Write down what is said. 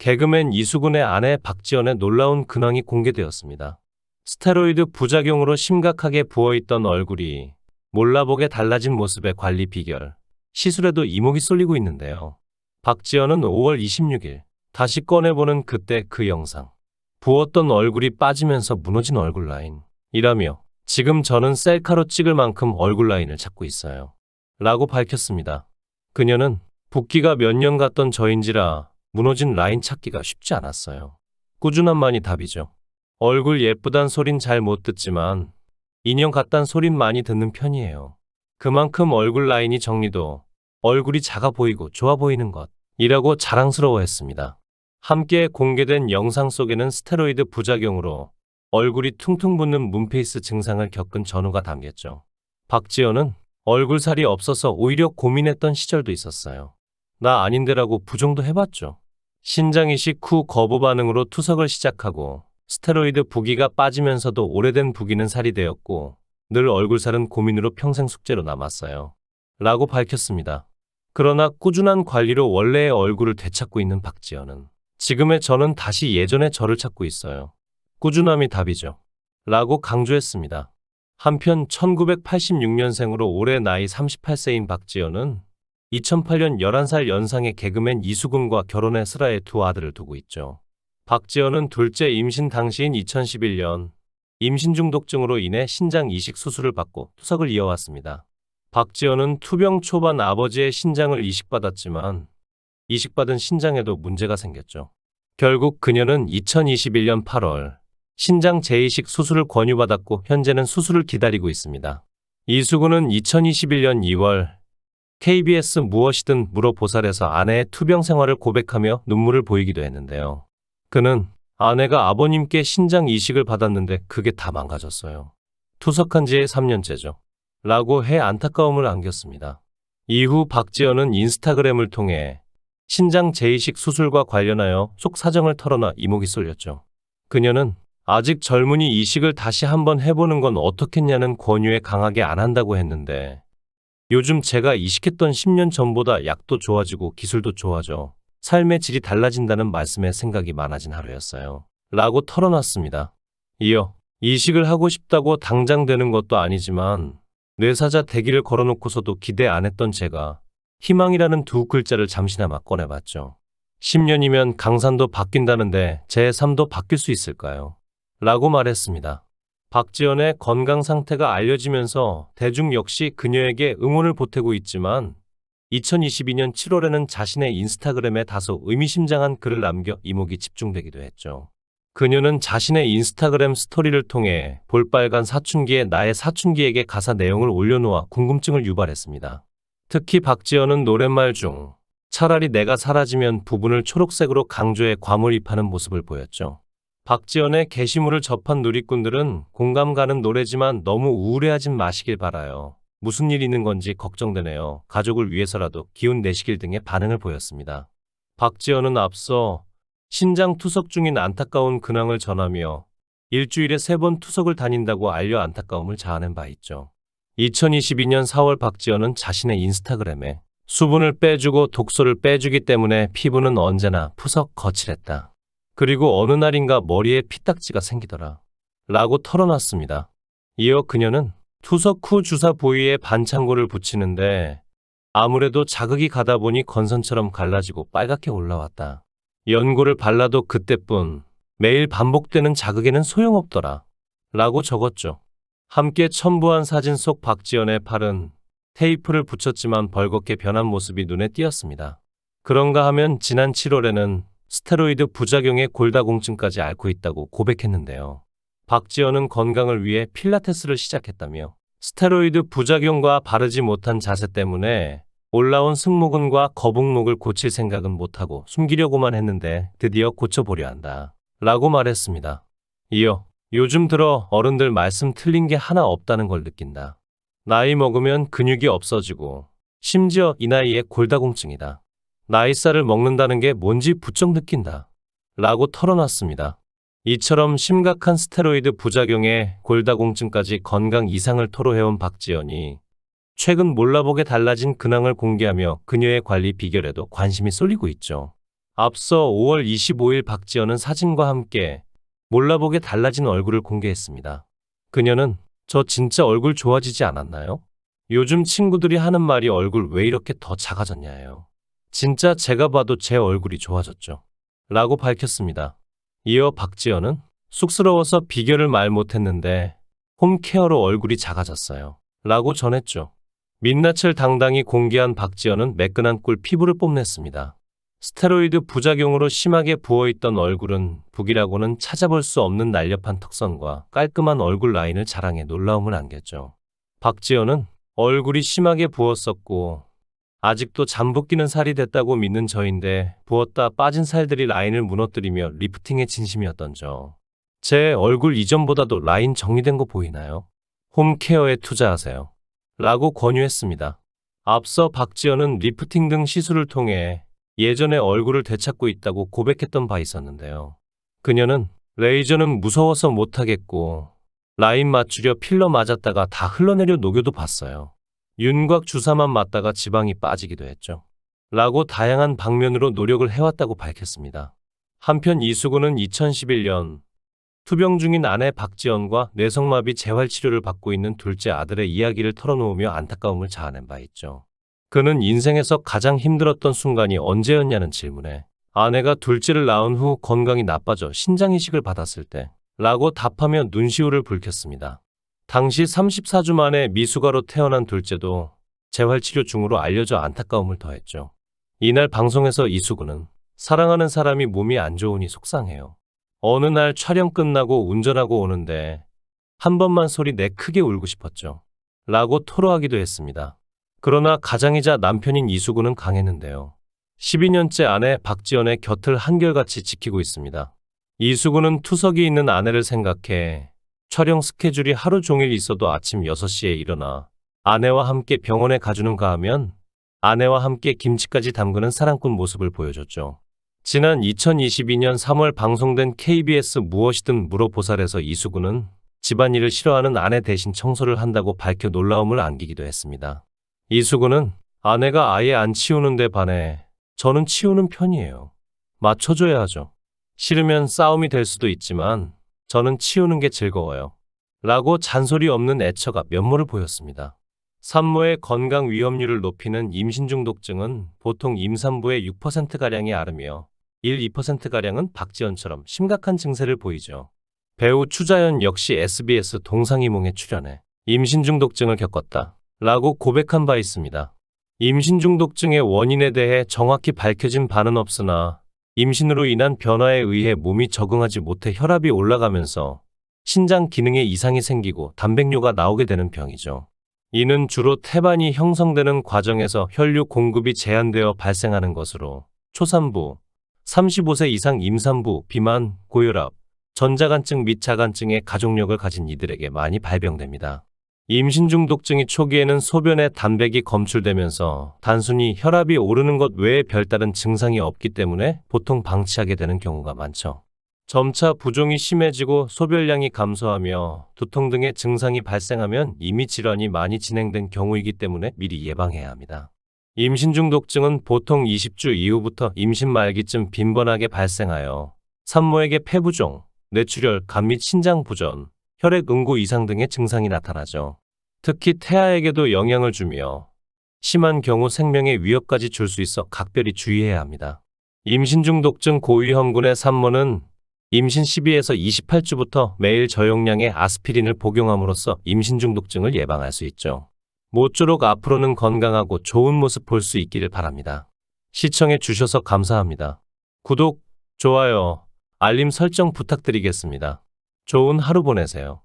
개그맨 이수근의 아내 박지연의 놀라운 근황이 공개되었습니다. 스테로이드 부작용으로 심각하게 부어있던 얼굴이 몰라보게 달라진 모습의 관리 비결, 시술에도 이목이 쏠리고 있는데요. 박지연은 5월 26일 다시 꺼내보는 그때 그 영상. 부었던 얼굴이 빠지면서 무너진 얼굴 라인. 이라며 지금 저는 셀카로 찍을 만큼 얼굴 라인을 찾고 있어요. 라고 밝혔습니다. 그녀는 붓기가 몇 년 갔던 저인지라 무너진 라인 찾기가 쉽지 않았어요. 꾸준함만이 답이죠. 얼굴 예쁘단 소린 잘 못 듣지만 인형 같단 소린 많이 듣는 편이에요. 그만큼 얼굴 라인이 정리도 얼굴이 작아 보이고 좋아 보이는 것이라고 자랑스러워했습니다. 함께 공개된 영상 속에는 스테로이드 부작용으로 얼굴이 퉁퉁 붓는 문페이스 증상을 겪은 전후가 담겼죠. 박지연은 얼굴 살이 없어서 오히려 고민했던 시절도 있었어요. 나 아닌데라고 부정도 해봤죠. 신장 이식 후 거부 반응으로 투석을 시작하고 스테로이드 부기가 빠지면서도 오래된 부기는 살이 되었고 늘 얼굴살은 고민으로 평생 숙제로 남았어요. 라고 밝혔습니다. 그러나 꾸준한 관리로 원래의 얼굴을 되찾고 있는 박지연은 지금의 저는 다시 예전의 저를 찾고 있어요. 꾸준함이 답이죠. 라고 강조했습니다. 한편 1986년생으로 올해 나이 38세인 박지연은 2008년 11살 연상의 개그맨 이수근과 결혼해 슬하에 두 아들을 두고 있죠. 박지연은 둘째 임신 당시인 2011년 임신 중독증으로 인해 신장 이식 수술을 받고 투석을 이어왔습니다. 박지연은 투병 초반 아버지의 신장을 이식받았지만 이식받은 신장에도 문제가 생겼죠. 결국 그녀는 2021년 8월 신장 재이식 수술을 권유받았고 현재는 수술을 기다리고 있습니다. 이수근은 2021년 2월 KBS 무엇이든 물어보살에서 아내의 투병 생활을 고백하며 눈물을 보이기도 했는데요. 그는 아내가 아버님께 신장 이식을 받았는데 그게 다 망가졌어요. 투석한 지 3년째죠. 라고 해 안타까움을 안겼습니다. 이후 박지연은 인스타그램을 통해 신장 재이식 수술과 관련하여 속 사정을 털어놔 이목이 쏠렸죠. 그녀는 아직 젊으니 이식을 다시 한번 해보는 건 어떻겠냐는 권유에 강하게 안 한다고 했는데 요즘 제가 이식했던 10년 전보다 약도 좋아지고 기술도 좋아져 삶의 질이 달라진다는 말씀에 생각이 많아진 하루였어요. 라고 털어놨습니다. 이어 이식을 하고 싶다고 당장 되는 것도 아니지만 뇌사자 대기를 걸어놓고서도 기대 안 했던 제가 희망이라는 두 글자를 잠시나마 꺼내봤죠. 10년이면 강산도 바뀐다는데 제 삶도 바뀔 수 있을까요? 라고 말했습니다. 박지연의 건강 상태가 알려지면서 대중 역시 그녀에게 응원을 보태고 있지만 2022년 7월에는 자신의 인스타그램에 다소 의미심장한 글을 남겨 이목이 집중되기도 했죠. 그녀는 자신의 인스타그램 스토리를 통해 볼빨간 사춘기의 나의 사춘기에게 가사 내용을 올려놓아 궁금증을 유발했습니다. 특히 박지연은 노랫말 중 차라리 내가 사라지면 부분을 초록색으로 강조해 과몰입하는 모습을 보였죠. 박지연의 게시물을 접한 누리꾼들은 공감 가는 노래지만 너무 우울해하진 마시길 바라요. 무슨 일 있는 건지 걱정되네요. 가족을 위해서라도 기운 내시길 등의 반응을 보였습니다. 박지연은 앞서 신장 투석 중인 안타까운 근황을 전하며 일주일에 3번 투석을 다닌다고 알려 안타까움을 자아낸 바 있죠. 2022년 4월 박지연은 자신의 인스타그램에 수분을 빼주고 독소를 빼주기 때문에 피부는 언제나 푸석 거칠했다. 그리고 어느 날인가 머리에 피딱지가 생기더라. 라고 털어놨습니다. 이어 그녀는 투석 후 주사 부위에 반창고를 붙이는데 아무래도 자극이 가다 보니 건선처럼 갈라지고 빨갛게 올라왔다. 연고를 발라도 그때뿐 매일 반복되는 자극에는 소용없더라. 라고 적었죠. 함께 첨부한 사진 속 박지연의 팔은 테이프를 붙였지만 벌겋게 변한 모습이 눈에 띄었습니다. 그런가 하면 지난 7월에는 스테로이드 부작용의 골다공증까지 앓고 있다고 고백했는데요. 박지연은 건강을 위해 필라테스를 시작했다며 스테로이드 부작용과 바르지 못한 자세 때문에 올라온 승모근과 거북목을 고칠 생각은 못하고 숨기려고만 했는데 드디어 고쳐보려 한다. 라고 말했습니다. 이어 요즘 들어 어른들 말씀 틀린 게 하나 없다는 걸 느낀다. 나이 먹으면 근육이 없어지고 심지어 이 나이에 골다공증이다. 나이살을 먹는다는 게 뭔지 부쩍 느낀다. 라고 털어놨습니다. 이처럼 심각한 스테로이드 부작용에 골다공증까지 건강 이상을 토로해온 박지연이 최근 몰라보게 달라진 근황을 공개하며 그녀의 관리 비결에도 관심이 쏠리고 있죠. 앞서 5월 25일 박지연은 사진과 함께 몰라보게 달라진 얼굴을 공개했습니다. 그녀는 저 진짜 얼굴 좋아지지 않았나요? 요즘 친구들이 하는 말이 얼굴 왜 이렇게 더 작아졌냐예요. 진짜 제가 봐도 제 얼굴이 좋아졌죠. 라고 밝혔습니다. 이어 박지연은 쑥스러워서 비결을 말 못했는데 홈케어로 얼굴이 작아졌어요. 라고 전했죠. 민낯을 당당히 공개한 박지연은 매끈한 꿀 피부를 뽐냈습니다. 스테로이드 부작용으로 심하게 부어있던 얼굴은 북이라고는 찾아볼 수 없는 날렵한 턱선과 깔끔한 얼굴 라인을 자랑해 놀라움을 안겼죠. 박지연은 얼굴이 심하게 부었었고 아직도 잠복기는 살이 됐다고 믿는 저인데 부었다 빠진 살들이 라인을 무너뜨리며 리프팅에 진심이었던죠. 제 얼굴 이전보다도 라인 정리된 거 보이나요? 홈케어에 투자하세요. 라고 권유했습니다. 앞서 박지연은 리프팅 등 시술을 통해 예전의 얼굴을 되찾고 있다고 고백했던 바 있었는데요. 그녀는 레이저는 무서워서 못하겠고 라인 맞추려 필러 맞았다가 다 흘러내려 녹여도 봤어요. 윤곽 주사만 맞다가 지방이 빠지기도 했죠. 라고 다양한 방면으로 노력을 해왔다고 밝혔습니다. 한편 이수근은 2011년 투병 중인 아내 박지연과 뇌성마비 재활치료를 받고 있는 둘째 아들의 이야기를 털어놓으며 안타까움을 자아낸 바 있죠. 그는 인생에서 가장 힘들었던 순간이 언제였냐는 질문에 아내가 둘째를 낳은 후 건강이 나빠져 신장이식을 받았을 때 라고 답하며 눈시울을 붉혔습니다. 당시 34주 만에 미숙아로 태어난 둘째도 재활치료 중으로 알려져 안타까움을 더했죠. 이날 방송에서 이수근은 사랑하는 사람이 몸이 안 좋으니 속상해요. 어느 날 촬영 끝나고 운전하고 오는데 한 번만 소리 내 크게 울고 싶었죠. 라고 토로하기도 했습니다. 그러나 가장이자 남편인 이수근은 강했는데요. 12년째 아내 박지연의 곁을 한결같이 지키고 있습니다. 이수근은 투석이 있는 아내를 생각해 촬영 스케줄이 하루 종일 있어도 아침 6시에 일어나 아내와 함께 병원에 가주는가 하면 아내와 함께 김치까지 담그는 사랑꾼 모습을 보여줬죠. 지난 2022년 3월 방송된 KBS 무엇이든 물어보살에서 이수근은 집안일을 싫어하는 아내 대신 청소를 한다고 밝혀 놀라움을 안기기도 했습니다. 이수근은 아내가 아예 안 치우는데 반해 저는 치우는 편이에요. 맞춰줘야 하죠. 싫으면 싸움이 될 수도 있지만 저는 치우는 게 즐거워요. 라고 잔소리 없는 애처가 면모를 보였습니다. 산모의 건강 위험률을 높이는 임신중독증은 보통 임산부의 6%가량이 앓으며 1~2%가량은 박지연처럼 심각한 증세를 보이죠. 배우 추자연 역시 SBS 동상이몽에 출연해 임신중독증을 겪었다. 라고 고백한 바 있습니다. 임신중독증의 원인에 대해 정확히 밝혀진 바는 없으나 임신으로 인한 변화에 의해 몸이 적응하지 못해 혈압이 올라가면서 신장 기능에 이상이 생기고 단백뇨가 나오게 되는 병이죠. 이는 주로 태반이 형성되는 과정에서 혈류 공급이 제한되어 발생하는 것으로 초산부, 35세 이상 임산부, 비만, 고혈압, 전자간증 및 자간증의 가족력을 가진 이들에게 많이 발병됩니다. 임신중독증이 초기에는 소변에 단백이 검출되면서 단순히 혈압이 오르는 것 외에 별다른 증상이 없기 때문에 보통 방치하게 되는 경우가 많죠. 점차 부종이 심해지고 소변량이 감소하며 두통 등의 증상이 발생하면 이미 질환이 많이 진행된 경우이기 때문에 미리 예방해야 합니다. 임신중독증은 보통 20주 이후부터 임신 말기쯤 빈번하게 발생하여 산모에게 폐부종, 뇌출혈, 간 및 신장 부전, 혈액 응고 이상 등의 증상이 나타나죠. 특히 태아에게도 영향을 주며 심한 경우 생명의 위협까지 줄 수 있어 각별히 주의해야 합니다. 임신중독증 고위험군의 산모는 임신 12에서 28주부터 매일 저용량의 아스피린을 복용함으로써 임신중독증을 예방할 수 있죠. 모쪼록 앞으로는 건강하고 좋은 모습 볼 수 있기를 바랍니다. 시청해 주셔서 감사합니다. 구독, 좋아요, 알림 설정 부탁드리겠습니다. 좋은 하루 보내세요.